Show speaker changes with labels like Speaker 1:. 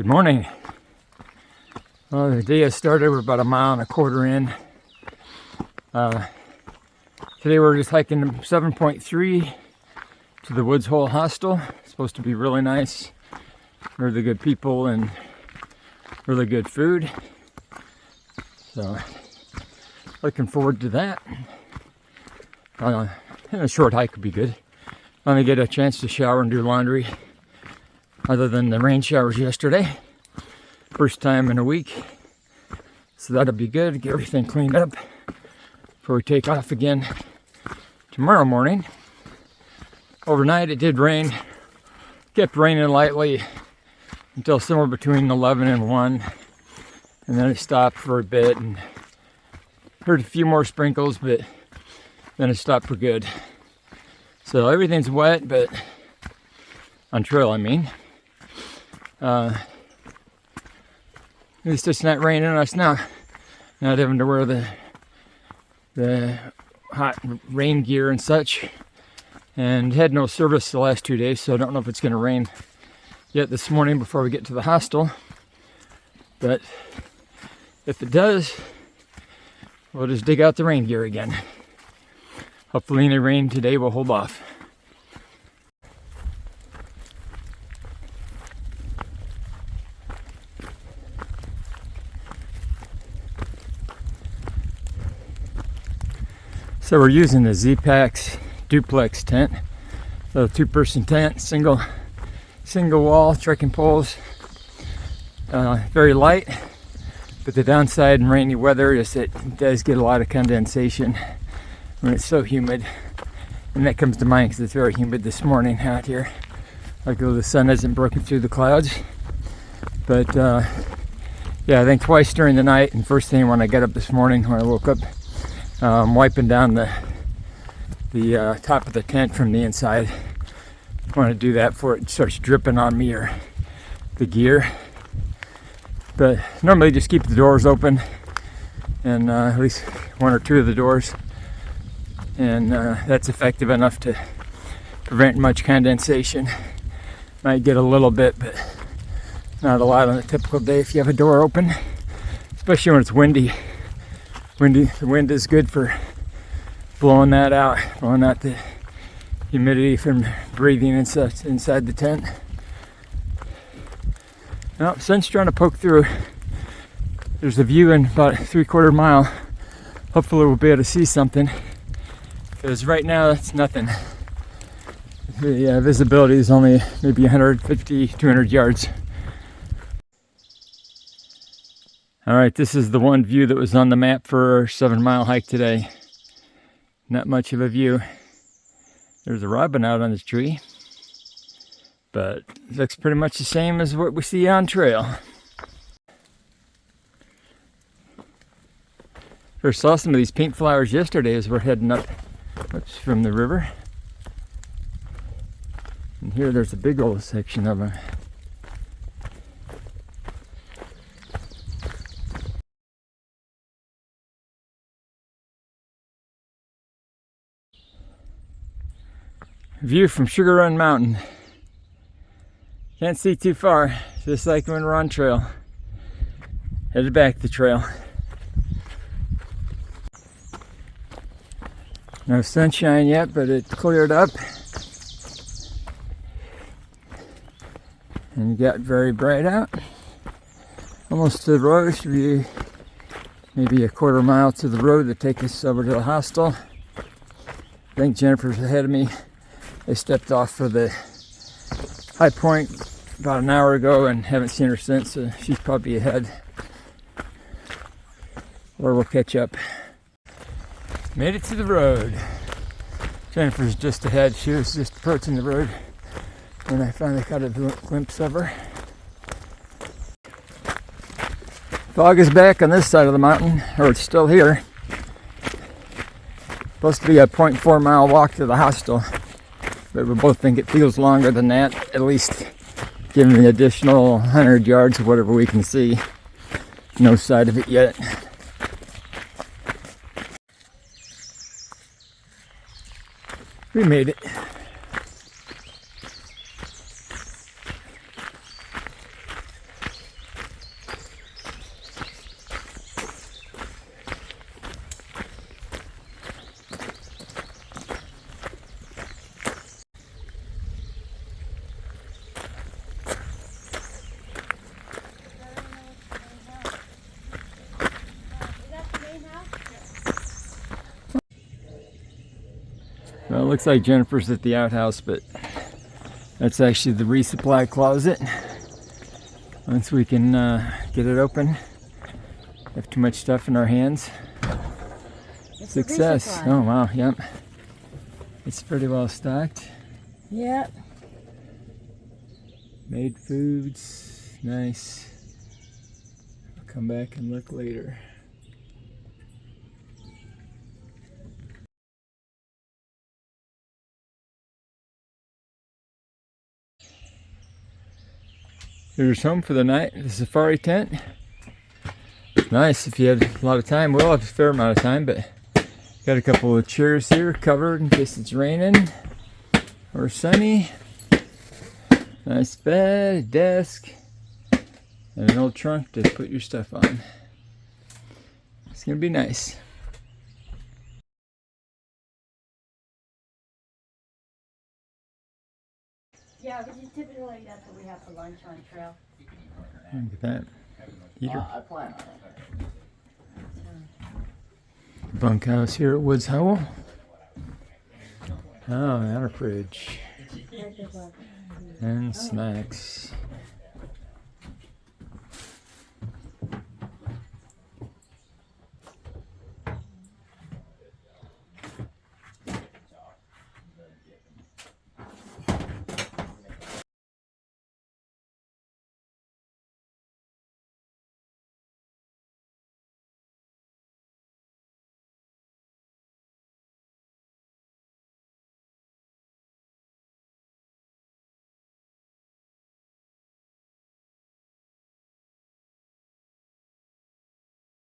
Speaker 1: Good morning. Well, the day has started. We're about 1.25 miles in. Today we're just hiking 7.3 to the Woods Hole Hostel. It's supposed to be really nice. Really good people and really good food. So, looking forward to that. And a short hike would be good. Finally get a chance to shower and do laundry. Other than the rain showers yesterday. First time in a week. So that'll be good. Get everything cleaned up before we take off again tomorrow morning. Overnight it did rain. Kept raining lightly until somewhere between 11 and 1. And then it stopped for a bit and heard a few more sprinkles, but then it stopped for good. So everything's wet, but on trail I mean. At least it's not raining on us now. Not having to wear the hot rain gear and such. And had no service the last 2 days, so I don't know if it's going to rain yet this morning before we get to the hostel. But if it does, we'll just dig out the rain gear again. Hopefully any rain today will hold off. So we're using the Z-Packs duplex tent, a 2-person tent, single wall, trekking poles. Very light, but the downside in rainy weather is it does get a lot of condensation when it's so humid, and that comes to mind because it's very humid this morning out here. Like though the sun hasn't broken through the clouds, but yeah, I think twice during the night, and first thing when I got up this morning when I woke up. Wiping down the top of the tent from the inside. I want to do that before it starts dripping on me or the gear. But normally just keep the doors open, and at least 1 or 2 of the doors, and that's effective enough to prevent much condensation. Might get a little bit, but not a lot on a typical day if you have a door open, especially when it's windy. The wind is good for blowing that out, blowing out the humidity from breathing inside the tent. Well, sun's trying to poke through. There's a view in about 3/4 mile. Hopefully we'll be able to see something, because right now it's nothing. The visibility is only maybe 150, 200 yards. Alright, this is the one view that was on the map for our 7-mile hike today. Not much of a view. There's a robin out on this tree, but it looks pretty much the same as what we see on trail. First saw some of these pink flowers yesterday as we're heading up from the river. And here there's a big old section of them. View from Sugar Run Mountain. Can't see too far, just like when we're on trail. Headed back the trail. No sunshine yet, but it cleared up. And it got very bright out. Almost to the road. Should be maybe 1/4 mile to the road to take us over to the hostel. I think Jennifer's ahead of me. I stepped off for the high point about an hour ago and haven't seen her since, so she's probably ahead. Or we'll catch up. Made it to the road. Jennifer's just ahead. She was just approaching the road when I finally caught a glimpse of her. Fog is back on this side of the mountain, or it's still here. Supposed to be a 0.4 mile walk to the hostel. But we both think it feels longer than that, at least given the additional 100 yards of whatever we can see. No sight of it yet. We made it. looks like Jennifer's at the outhouse, but that's actually the resupply closet. Once we can get it open, have too much stuff in our hands.
Speaker 2: It's
Speaker 1: Success. Oh wow, yep. It's pretty well stocked.
Speaker 2: Yep.
Speaker 1: Made foods, nice. I'll come back and look later. Here's home for the night, the safari tent. Nice if you had a lot of time. We'll have a fair amount of time, but got a couple of chairs here covered in case it's raining or sunny. Nice bed, a desk, and an old trunk to put your stuff on. It's gonna be nice.
Speaker 2: Yeah, but typically that's what we have for lunch on trail.
Speaker 1: Look at that. Heater.
Speaker 2: I plan on it.
Speaker 1: Bunkhouse here at Woods Hole. Oh, and a fridge. And snacks.